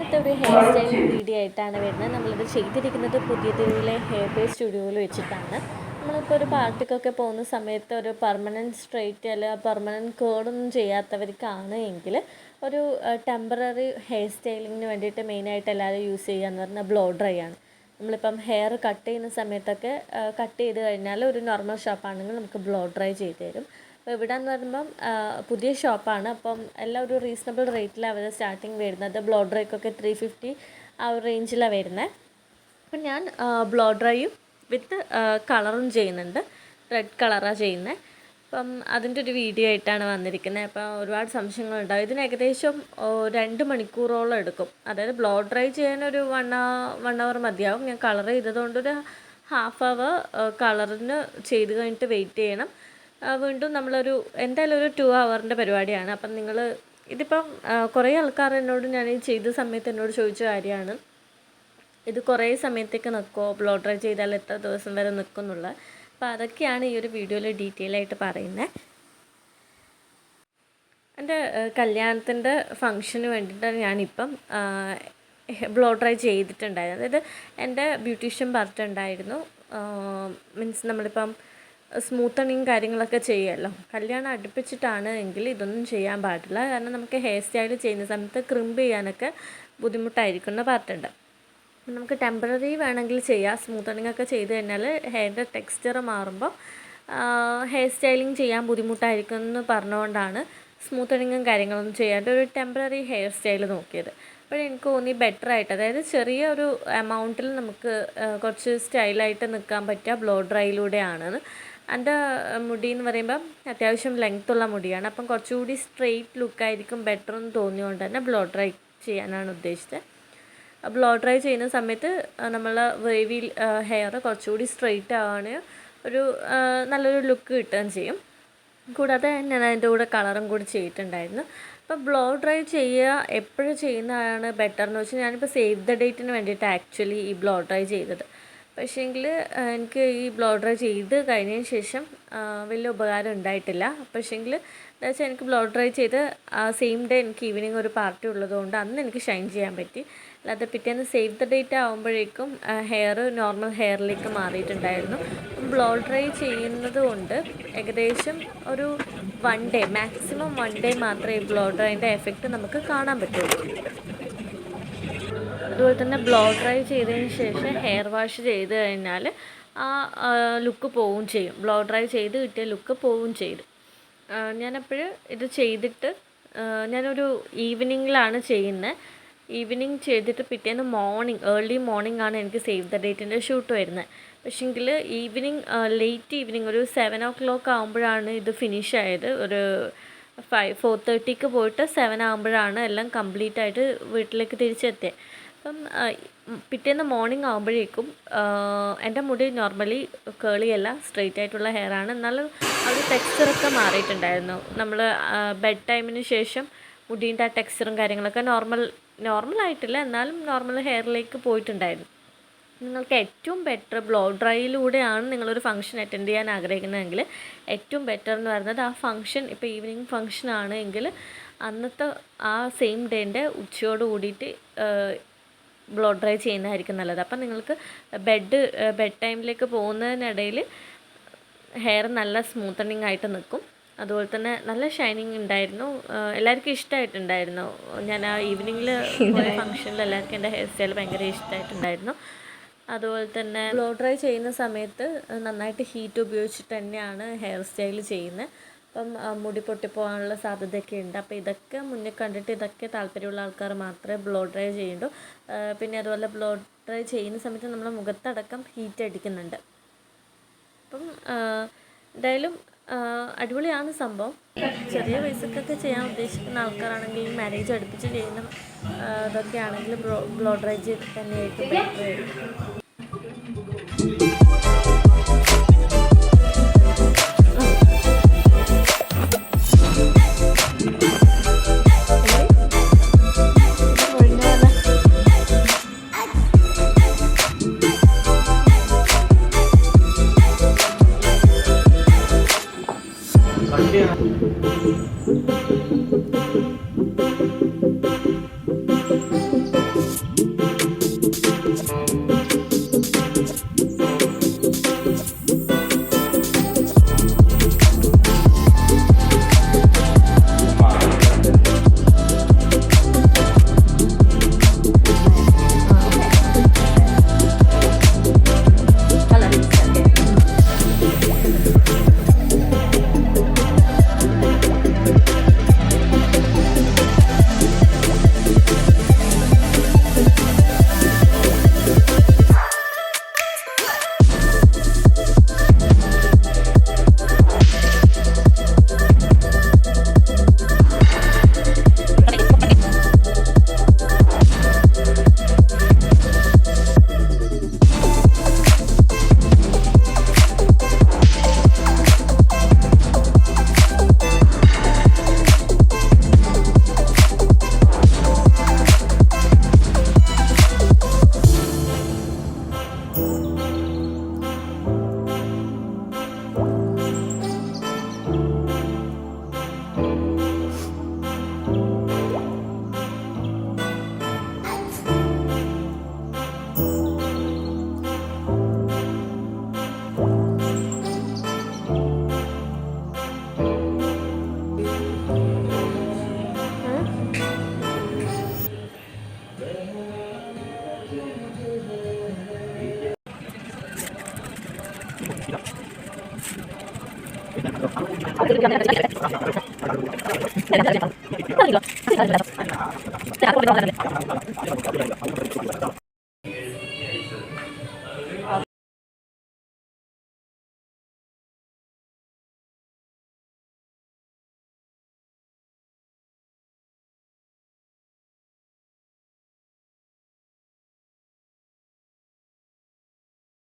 ഇന്നത്തെ ഒരു hair styling video ആയിട്ടാണ് വരുന്നത്. നമ്മളിത് ചെയ്തിരിക്കുന്നത് പുതിയ തെരുവിലെ ഹെയർ പേ സ്റ്റുഡിയോയിൽ വെച്ചിട്ടാണ്. നമ്മളിപ്പോൾ ഒരു പാർട്ടിക്കൊക്കെ പോകുന്ന സമയത്ത് ഒരു പെർമനൻറ്റ് സ്ട്രെയിറ്റ് അല്ലെങ്കിൽ പെർമനൻറ്റ് കേളൊന്നും ചെയ്യാത്തവർക്കാണ് എങ്കിൽ ഒരു ടെമ്പററി ഹെയർ സ്റ്റൈലിങ്ങിന് വേണ്ടിയിട്ട് മെയിനായിട്ട് എല്ലാവരും യൂസ് ചെയ്യുകയെന്ന് പറഞ്ഞാൽ ബ്ലോ ഡ്രൈ ആണ്. നമ്മളിപ്പം ഹെയർ കട്ട് ചെയ്യുന്ന സമയത്തൊക്കെ കട്ട് ചെയ്ത് കഴിഞ്ഞാൽ ഒരു നോർമൽ ഷോപ്പാണെങ്കിൽ നമുക്ക് ബ്ലോ ഡ്രൈ ചെയ്ത് തരും. അപ്പോൾ ഇവിടെ എന്ന് പറയുമ്പം പുതിയ ഷോപ്പാണ്. അപ്പം എല്ലാം ഒരു റീസണബിൾ റേറ്റിലാണ് അവർ സ്റ്റാർട്ടിങ് വരുന്നത്. ബ്ലോ ഡ്രൈക്കൊക്കെ 350 ആ ഒരു റേഞ്ചിലാണ് വരുന്നത്. അപ്പം ഞാൻ ബ്ലോ ഡ്രൈയും വിത്ത് കളറും ചെയ്യുന്നുണ്ട്. റെഡ് കളറാണ് ചെയ്യുന്നത്. അപ്പം അതിൻ്റെ ഒരു വീഡിയോ ആയിട്ടാണ് വന്നിരിക്കുന്നത്. അപ്പോൾ ഒരുപാട് സംശയങ്ങളുണ്ടാവും. ഇതിന് ഏകദേശം 2 മണിക്കൂറോളം എടുക്കും. അതായത് ബ്ലോ ഡ്രൈ ചെയ്യാനൊരു 1 hour മതിയാവും. ഞാൻ കളർ ചെയ്തതുകൊണ്ടൊരു ½ hour കളറിന് ചെയ്ത് കഴിഞ്ഞിട്ട് വെയിറ്റ് ചെയ്യണം. വീണ്ടും നമ്മളൊരു എന്തായാലും ഒരു 2 hourൻ്റെ പരിപാടിയാണ്. അപ്പം നിങ്ങൾ ഇതിപ്പം കുറേ ആൾക്കാർ എന്നോട് ഞാൻ ഈ ചെയ്ത സമയത്ത് എന്നോട് ചോദിച്ച കാര്യമാണ്, ഇത് കുറേ സമയത്തേക്ക് നിൽക്കുമോ, ബ്ലോ ഡ്രൈ ചെയ്താൽ എത്ര ദിവസം വരെ നിൽക്കും എന്നുള്ളത്. അപ്പോൾ അതൊക്കെയാണ് ഈ ഒരു വീഡിയോയിൽ ഡീറ്റെയിൽ ആയിട്ട് പറയുന്നത്. എൻ്റെ കല്യാണത്തിൻ്റെ ഫങ്ഷന് വേണ്ടിയിട്ടാണ് ഞാനിപ്പം ബ്ലോ ഡ്രൈ ചെയ്തിട്ടുണ്ടായിരുന്നു. അതായത് എൻ്റെ ബ്യൂട്ടീഷ്യൻ പറഞ്ഞിട്ടുണ്ടായിരുന്നു, മീൻസ് നമ്മളിപ്പം സ്മൂത്തണിങ് കാര്യങ്ങളൊക്കെ ചെയ്യുമല്ലോ. കല്യാണം അടുപ്പിച്ചിട്ടാണ് എങ്കിൽ ഇതൊന്നും ചെയ്യാൻ പാടില്ല. കാരണം നമുക്ക് ഹെയർ സ്റ്റൈൽ ചെയ്യുന്ന സമയത്ത് ക്രിമ്പ് ചെയ്യാനൊക്കെ ബുദ്ധിമുട്ടായിരിക്കും എന്ന് പറഞ്ഞിട്ടുണ്ട്. നമുക്ക് ടെമ്പററി വേണമെങ്കിൽ ചെയ്യാം. സ്മൂത്തണിങ് ഒക്കെ ചെയ്ത് കഴിഞ്ഞാൽ ഹെയറിൻ്റെ ടെക്സ്ചർ മാറുമ്പോൾ ഹെയർ സ്റ്റൈലിങ് ചെയ്യാൻ ബുദ്ധിമുട്ടായിരിക്കും എന്ന് പറഞ്ഞുകൊണ്ടാണ് സ്മൂത്തണിങ്ങും കാര്യങ്ങളൊന്നും ചെയ്യാണ്ട് ഒരു ടെമ്പററി ഹെയർ സ്റ്റൈൽ നോക്കിയത്. അപ്പോൾ എനിക്ക് തോന്നി ബെറ്ററായിട്ട്, അതായത് ചെറിയ ഒരു എമൗണ്ടിൽ നമുക്ക് കുറച്ച് സ്റ്റൈലായിട്ട് നിൽക്കാൻ പറ്റുക ബ്ലോ ഡ്രൈയിലൂടെയാണെന്ന്. എൻ്റെ മുടി എന്ന് പറയുമ്പം അത്യാവശ്യം ലെങ്ത്തുള്ള മുടിയാണ്. അപ്പം കുറച്ചുകൂടി സ്ട്രെയിറ്റ് ലുക്കായിരിക്കും ബെറ്റർ എന്ന് തോന്നിയുകൊണ്ട് തന്നെ ബ്ലോ ഡ്രൈ ചെയ്യാനാണ് ഉദ്ദേശിച്ചത്. ബ്ലോ ഡ്രൈ ചെയ്യുന്ന സമയത്ത് നമ്മൾ വേവി ഹെയർ കുറച്ചുകൂടി സ്ട്രെയിറ്റ് ആവുകയാണ്, ഒരു നല്ലൊരു ലുക്ക് കിട്ടുകയും ചെയ്യും. കൂടാതെ ഞാൻ അതിൻ്റെ കൂടെ കളറും കൂടി ചെയ്തിട്ടുണ്ടായിരുന്നു. അപ്പോൾ ബ്ലോ ഡ്രൈ ചെയ്യുക എപ്പോഴും ചെയ്യുന്നതാണ് ബെറ്റർ എന്ന് വെച്ചാൽ, ഞാനിപ്പോൾ സേവ് ദ ഡേറ്റിന് വേണ്ടിയിട്ട് ആക്ച്വലി ഈ ബ്ലോ ഡ്രൈ ചെയ്തത്. പക്ഷേങ്കിൽ എനിക്ക് ഈ ബ്ലോ ഡ്രൈ ചെയ്ത് കഴിഞ്ഞതിന് ശേഷം വലിയ ഉപകാരം ഉണ്ടായിട്ടില്ല. പക്ഷേങ്കിൽ എന്താ വെച്ചാൽ എനിക്ക് ബ്ലോ ഡ്രൈ ചെയ്ത് സെയിം ഡേ എനിക്ക് ഈവനിങ് ഒരു പാർട്ടി ഉള്ളതുകൊണ്ട് അന്ന് എനിക്ക് ഷൈൻ ചെയ്യാൻ പറ്റി. അല്ലാതെ പിറ്റേന്ന് സേവ് ദ ഡേറ്റ് ആകുമ്പോഴേക്കും ഹെയർ നോർമൽ ഹെയറിലേക്ക് മാറിയിട്ടുണ്ടായിരുന്നു. ബ്ലോ ഡ്രൈ ചെയ്യുന്നത് കൊണ്ട് ഏകദേശം ഒരു 1 day, മാക്സിമം 1 day മാത്രമേ ഈ ബ്ലോ ഡ്രൈൻ്റെ എഫക്റ്റ് നമുക്ക് കാണാൻ പറ്റുള്ളൂ. അതുപോലെ തന്നെ ബ്ലോ ഡ്രൈ ചെയ്തതിന് ശേഷം ഹെയർ വാഷ് ചെയ്ത് കഴിഞ്ഞാൽ ആ ലുക്ക് പോവുകയും ചെയ്യും. ബ്ലോ ഡ്രൈ ചെയ്ത് കിട്ടിയ ലുക്ക് പോവുകയും ചെയ്തു. ഞാനെപ്പോഴും ഇത് ചെയ്തിട്ട് ഞാനൊരു ഈവനിങ്ങിലാണ് ചെയ്യുന്നത്. ഈവനിങ് ചെയ്തിട്ട് പിറ്റേന്ന് ഏർലി മോർണിംഗ് ആണ് എനിക്ക് സേവ് ദ ഡേറ്റിൻ്റെ ഷൂട്ട് വരുന്നത്. പക്ഷേങ്കിൽ ലേറ്റ് ഈവനിങ് ഒരു 7 o'clock ആകുമ്പോഴാണ് ഇത് ഫിനിഷ് ആയത്. ഒരു 4:30 പോയിട്ട് 7 ആകുമ്പോഴാണ് എല്ലാം കംപ്ലീറ്റ് ആയിട്ട് വീട്ടിലേക്ക് തിരിച്ചെത്തിയത്. അപ്പം പിറ്റേന്ന് മോർണിംഗ് ആകുമ്പോഴേക്കും എൻ്റെ മുടി നോർമലി കേളിയല്ല, സ്ട്രെയിറ്റ് ആയിട്ടുള്ള ഹെയറാണ്. എന്നാലും ആ ഒരു ടെക്സ്ചറൊക്കെ മാറിയിട്ടുണ്ടായിരുന്നു. നമ്മൾ ബെഡ് ടൈമിന് ശേഷം മുടീൻ്റെ ആ ടെക്സ്ചറും കാര്യങ്ങളൊക്കെ നോർമലായിട്ടില്ല, എന്നാലും നോർമൽ ഹെയറിലേക്ക് പോയിട്ടുണ്ടായിരുന്നു. നിങ്ങൾക്ക് ഏറ്റവും ബെറ്റർ ബ്ലോ ഡ്രൈയിലൂടെയാണ് നിങ്ങളൊരു ഫംഗ്ഷൻ അറ്റൻഡ് ചെയ്യാൻ ആഗ്രഹിക്കുന്നതെങ്കിൽ ഏറ്റവും ബെറ്റർ എന്ന് പറയുന്നത് ആ ഫംഗ്ഷൻ ഇപ്പോൾ ഈവനിങ് ഫംഗ്ഷൻ ആണ് എങ്കിൽ അന്നത്തെ ആ സെയിം ഡേൻ്റെ ഉച്ചയോട് കൂടിയിട്ട് ബ്ലോ ഡ്രൈ ചെയ്യുന്നതായിരിക്കും നല്ലത്. അപ്പം നിങ്ങൾക്ക് ബെഡ് ടൈമിലേക്ക് പോകുന്നതിനിടയിൽ ഹെയർ നല്ല സ്മൂത്തണിങ് ആയിട്ട് നിൽക്കും. അതുപോലെ തന്നെ നല്ല ഷൈനിങ് ഉണ്ടായിരുന്നു. എല്ലാവർക്കും ഇഷ്ടമായിട്ടുണ്ടായിരുന്നു. ഞാൻ ആ ഈവനിങ്ങിൽ പോയ ഫംഗ്ഷനിൽ എല്ലാവർക്കും എൻ്റെ ഹെയർ സ്റ്റൈൽ ഭയങ്കര ഇഷ്ടമായിട്ടുണ്ടായിരുന്നു. അതുപോലെ തന്നെ ബ്ലോ ഡ്രൈ ചെയ്യുന്ന സമയത്ത് നന്നായിട്ട് ഹീറ്റ് ഉപയോഗിച്ചിട്ട് തന്നെയാണ് ഹെയർ സ്റ്റൈൽ ചെയ്യുന്നത്. അപ്പം മുടി പൊട്ടിപ്പോകാനുള്ള സാധ്യതയൊക്കെ ഉണ്ട്. അപ്പോൾ ഇതൊക്കെ മുന്നിൽ കണ്ടിട്ട് ഇതൊക്കെ താല്പര്യമുള്ള ആൾക്കാർ മാത്രമേ ബ്ലോ ഡ്രൈ ചെയ്യുള്ളൂ. പിന്നെ അതുപോലെ ബ്ലോ ഡ്രൈ ചെയ്യുന്ന സമയത്ത് നമ്മുടെ മുഖത്തടക്കം ഹീറ്റ് അടിക്കുന്നുണ്ട്. അപ്പം എന്തായാലും അടിപൊളിയാണ് സംഭവം. ചെറിയ വയസ്സൊക്കെ ചെയ്യാൻ ഉദ്ദേശിക്കുന്ന ആൾക്കാരാണെങ്കിൽ മാരേജ് അടുപ്പിച്ച് ചെയ്യുന്ന ഇതൊക്കെ ആണെങ്കിൽ ബ്ലോ ഡ്രൈ ചെയ്ത് തന്നെയായിരിക്കും ബെറ്റർ.